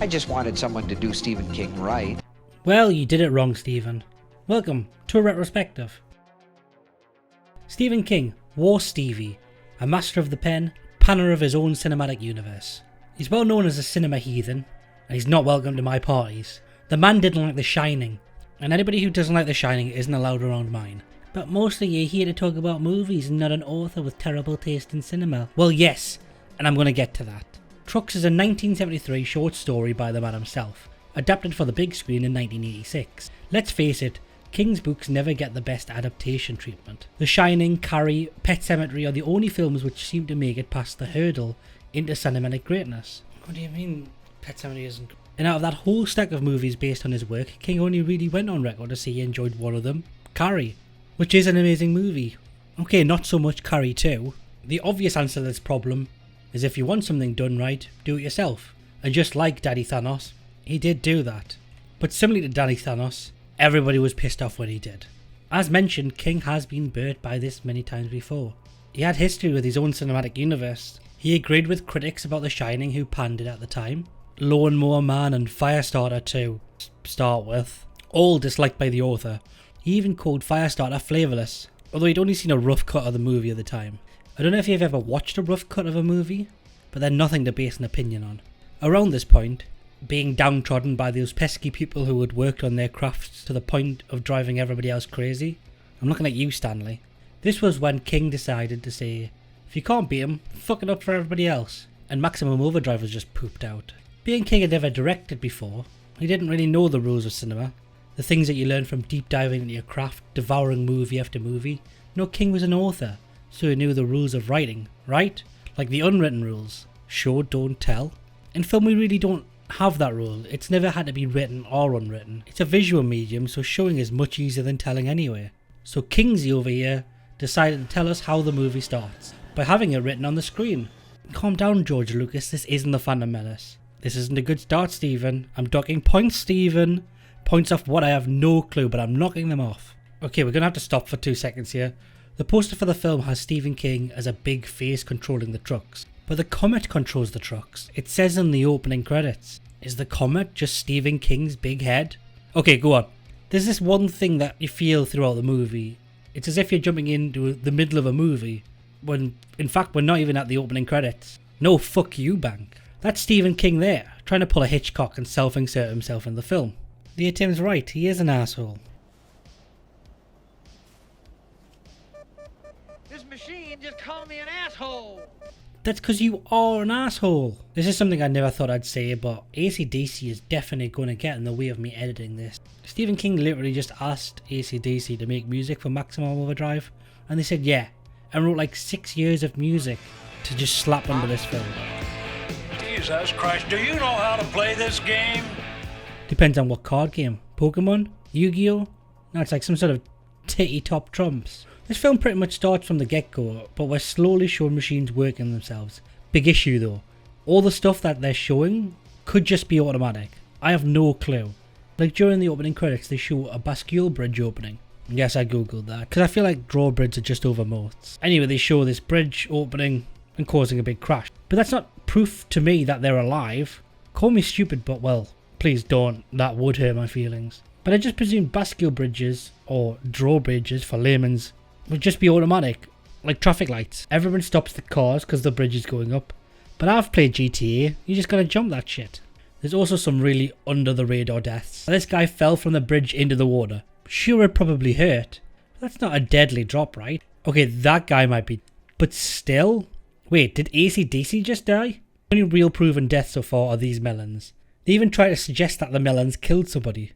I just wanted someone to do Stephen King right. Well, you did it wrong, Stephen. Welcome to a retrospective. Stephen King was Stevie, a master of the pen, panner of his own cinematic universe. He's well known as a cinema heathen, and he's not welcome to my parties. The man didn't like The Shining, and anybody who doesn't like The Shining isn't allowed around mine. But mostly you're here to talk about movies and not an author with terrible taste in cinema. Well, yes, and I'm going to get to that. Trucks is a 1973 short story by the man himself, adapted for the big screen in 1986. Let's face it, King's books never get the best adaptation treatment. The Shining, Carrie, Pet Sematary are the only films which seem to make it past the hurdle into cinematic greatness. What do you mean Pet Sematary isn't? And out of that whole stack of movies based on his work, King only really went on record to say he enjoyed one of them, Carrie, which is an amazing movie. Okay, not so much Carrie 2. The obvious answer to this problem is if you want something done right, do it yourself. And just like Daddy Thanos, he did do that. But similarly to Daddy Thanos, everybody was pissed off when he did. As mentioned, King has been burnt by this many times before. He had history with his own cinematic universe. He agreed with critics about The Shining who panned it at the time. Lawnmower Man and Firestarter to start with, all disliked by the author. He even called Firestarter flavourless, although he'd only seen a rough cut of the movie at the time. I don't know if you've ever watched a rough cut of a movie, but they're nothing to base an opinion on. Around this point, being downtrodden by those pesky people who had worked on their crafts to the point of driving everybody else crazy. I'm looking at you, Stanley. This was when King decided to say, if you can't beat him, fuck it up for everybody else. And Maximum Overdrive was just pooped out. Being King had never directed before, he didn't really know the rules of cinema. The things that you learn from deep diving into your craft, devouring movie after movie. No, King was an author, so he knew the rules of writing, right? Like the unwritten rules. Show, don't tell. In film we really don't have that rule. It's never had to be written or unwritten. It's a visual medium, so showing is much easier than telling anyway. So Kingsley over here decided to tell us how the movie starts, by having it written on the screen. Calm down, George Lucas, this isn't the Phantom Menace. This isn't a good start, Stephen. I'm docking points, Stephen. Points off what I have no clue, but I'm knocking them off. Okay, we're going to have to stop for 2 seconds here. The poster for the film has Stephen King as a big face controlling the trucks. But the comet controls the trucks. It says in the opening credits. Is the comet just Stephen King's big head? Okay, go on. There's this one thing that you feel throughout the movie. It's as if you're jumping into the middle of a movie, when in fact we're not even at the opening credits. No, fuck you, bank. That's Stephen King there, trying to pull a Hitchcock and self-insert himself in the film. The Tim's right, he is an asshole. This machine just called me an asshole. That's because you are an asshole. This is something I never thought I'd say, but AC/DC is definitely going to get in the way of me editing this. Stephen King literally just asked AC/DC to make music for Maximum Overdrive, and they said yeah, and wrote like 6 years of music to just slap under this film. Jesus Christ, do you know how to play this game? Depends on what card game. Pokemon? Yu-Gi-Oh? No, it's like some sort of titty top trumps. This film pretty much starts from the get-go, but we're slowly showing machines working themselves. Big issue though. All the stuff that they're showing could just be automatic. I have no clue. Like during the opening credits they show a Bascule bridge opening. Yes, I googled that, because I feel like drawbridges are just over moats. Anyway, they show this bridge opening and causing a big crash. But that's not proof to me that they're alive. Call me stupid, but well, please don't. That would hurt my feelings. But I just presume Bascule bridges, or drawbridges for layman's, would just be automatic, like traffic lights. Everyone stops the cars because the bridge is going up. But I've played GTA, you just gotta jump that shit. There's also some really under the radar deaths. This guy fell from the bridge into the water. Sure, it probably hurt, but that's not a deadly drop, right? Okay, that guy might be, but still? Wait, did AC/DC just die? The only real proven deaths so far are these melons. They even try to suggest that the melons killed somebody.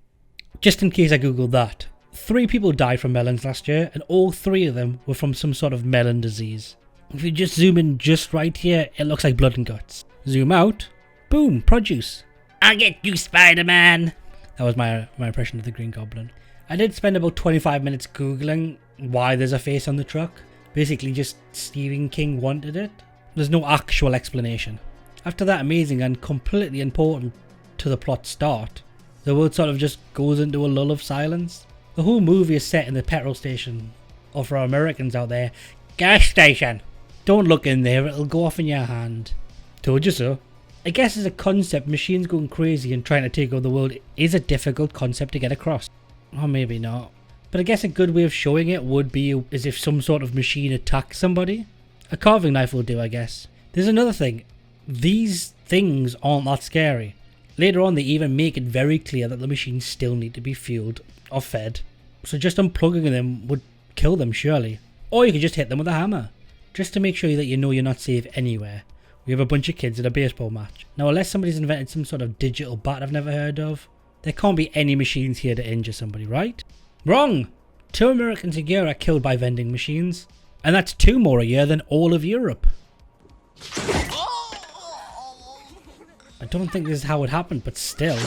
Just in case I googled that. 3 people died from melons last year, and all 3 of them were from some sort of melon disease. If you just zoom in just right here, it looks like blood and guts. Zoom out, boom, produce. I'll get you, Spider-Man! That was my impression of the Green Goblin. I did spend about 25 minutes googling why there's a face on the truck. Basically just Stephen King wanted it. There's no actual explanation. After that amazing and completely important to the plot start, the world sort of just goes into a lull of silence. The whole movie is set in the petrol station, or for our Americans out there, gas station. Don't look in there, it'll go off in your hand. Told you so. I guess as a concept, machines going crazy and trying to take over the world is a difficult concept to get across. Or maybe not. But I guess a good way of showing it would be as if some sort of machine attacks somebody. A carving knife will do, I guess. There's another thing. These things aren't that scary. Later on, they even make it very clear that the machines still need to be fueled or fed. So just unplugging them would kill them, surely. Or you could just hit them with a hammer. Just to make sure that you know you're not safe anywhere. We have a bunch of kids at a baseball match. Now, unless somebody's invented some sort of digital bat I've never heard of, there can't be any machines here to injure somebody, right? Wrong! 2 Americans a year are killed by vending machines. And that's 2 more a year than all of Europe. I don't think this is how it happened, but still.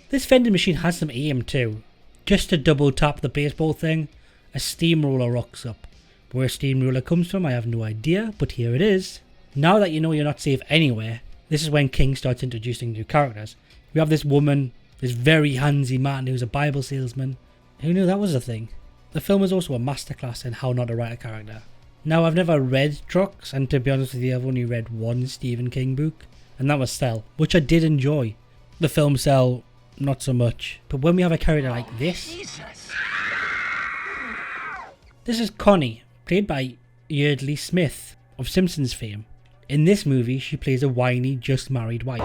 This vending machine has some aim too. Just to double tap the baseball thing, a steamroller rocks up. Where a steamroller comes from, I have no idea, but here it is. Now that you know you're not safe anywhere, this is when King starts introducing new characters. We have this woman, this very handsy man who's a Bible salesman. Who knew that was a thing? The film is also a masterclass in how not to write a character. Now, I've never read Trucks, and to be honest with you, I've only read one Stephen King book, and that was Cell, which I did enjoy. The film Cell, not so much. But when we have a character like this... This is Connie, played by Yeardley Smith of Simpsons fame. In this movie, she plays a whiny, just married wife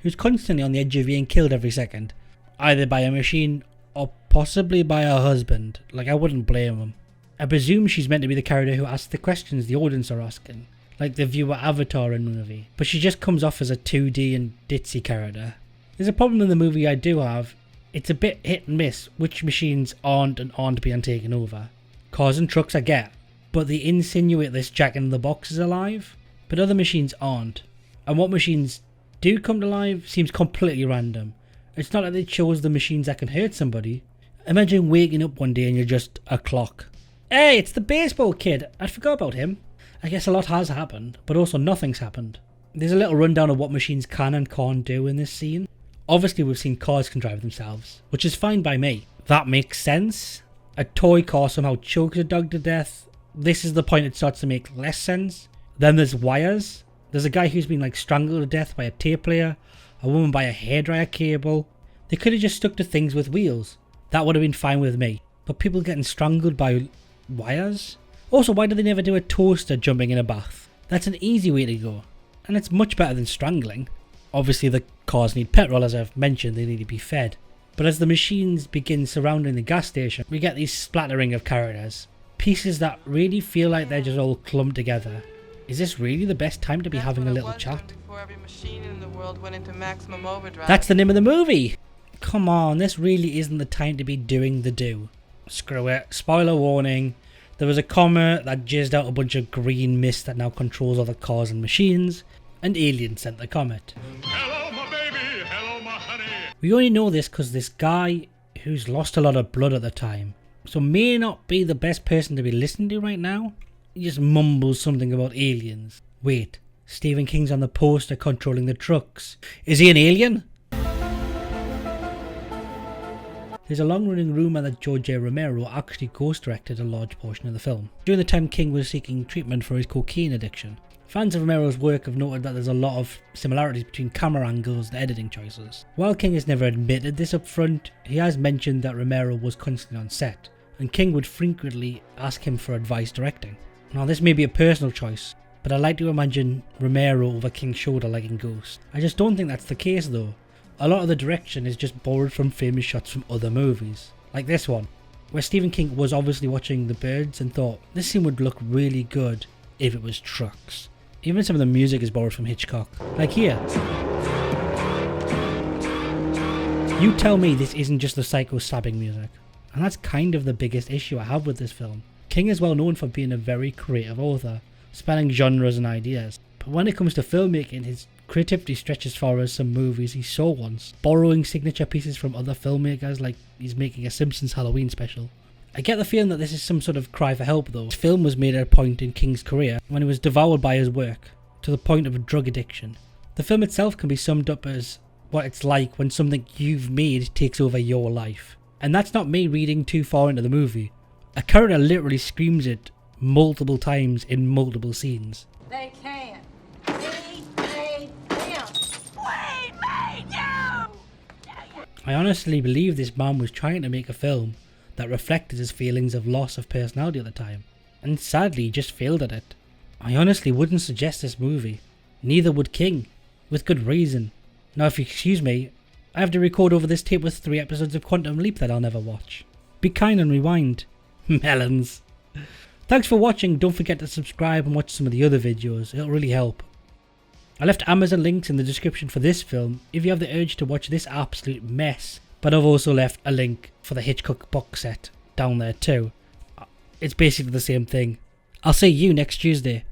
who's constantly on the edge of being killed every second, either by a machine or possibly by her husband. Like, I wouldn't blame him. I presume she's meant to be the character who asks the questions the audience are asking, like the viewer avatar in the movie, but she just comes off as a 2D and ditzy character. There's a problem in the movie I do have. It's a bit hit and miss which machines aren't being taken over. Cars and trucks I get, but they insinuate this Jack in the Box is alive, but other machines aren't. And what machines do come to life seems completely random. It's not like they chose the machines that can hurt somebody. Imagine waking up one day and you're just a clock. Hey, it's the baseball kid. I forgot about him. I guess a lot has happened, but also nothing's happened. There's a little rundown of what machines can and can't do in this scene. Obviously, we've seen cars can drive themselves, which is fine by me. That makes sense. A toy car somehow chokes a dog to death. This is the point it starts to make less sense. Then there's wires. There's a guy who's been like strangled to death by a tape player. A woman by a hairdryer cable. They could have just stuck to things with wheels. That would have been fine with me. But people getting strangled by wires? Also, why do they never do a toaster jumping in a bath? That's an easy way to go. And it's much better than strangling. Obviously the cars need petrol, as I've mentioned, they need to be fed. But as the machines begin surrounding the gas station, we get these splattering of characters. Pieces that really feel like they're just all clumped together. Is this really the best time to be having a little chat? Before every machine in the world went into Maximum Overdrive. That's the name of the movie! Come on, this really isn't the time to be doing the do. Screw it. Spoiler warning. There was a comet that jizzed out a bunch of green mist that now controls all the cars and machines. And aliens sent the comet. Hello, my baby. Hello, my honey. We only know this because this guy, who's lost a lot of blood at the time, so may not be the best person to be listening to right now. He just mumbles something about aliens. Wait, Stephen King's on the poster controlling the trucks. Is he an alien? There's a long-running rumour that George A. Romero actually ghost-directed a large portion of the film, during the time King was seeking treatment for his cocaine addiction. Fans of Romero's work have noted that there's a lot of similarities between camera angles and editing choices. While King has never admitted this up front, he has mentioned that Romero was constantly on set, and King would frequently ask him for advice directing. Now, this may be a personal choice, but I like to imagine Romero over King's shoulder like in Ghost. I just don't think that's the case though. A lot of the direction is just borrowed from famous shots from other movies, like this one, where Stephen King was obviously watching the birds and thought, this scene would look really good if it was trucks. Even some of the music is borrowed from Hitchcock, like here. You tell me this isn't just the psycho stabbing music, and that's kind of the biggest issue I have with this film. King is well known for being a very creative author, spanning genres and ideas, but when it comes to filmmaking, his creativity stretches far as some movies he saw once, borrowing signature pieces from other filmmakers like he's making a Simpsons Halloween special. I get the feeling that this is some sort of cry for help though. This film was made at a point in King's career when he was devoured by his work, to the point of drug addiction. The film itself can be summed up as what it's like when something you've made takes over your life. And that's not me reading too far into the movie. A character literally screams it multiple times in multiple scenes. They can't. We made them. We made you! I honestly believe this man was trying to make a film that reflected his feelings of loss of personality at the time, and sadly he just failed at it. I honestly wouldn't suggest this movie, neither would King, with good reason. Now if you excuse me, I have to record over this tape with 3 episodes of Quantum Leap that I'll never watch. Be kind and rewind. Melons. Thanks for watching, don't forget to subscribe and watch some of the other videos, it'll really help. I left Amazon links in the description for this film if you have the urge to watch this absolute mess, but I've also left a link for the Hitchcock box set down there too. It's basically the same thing. I'll see you next Tuesday.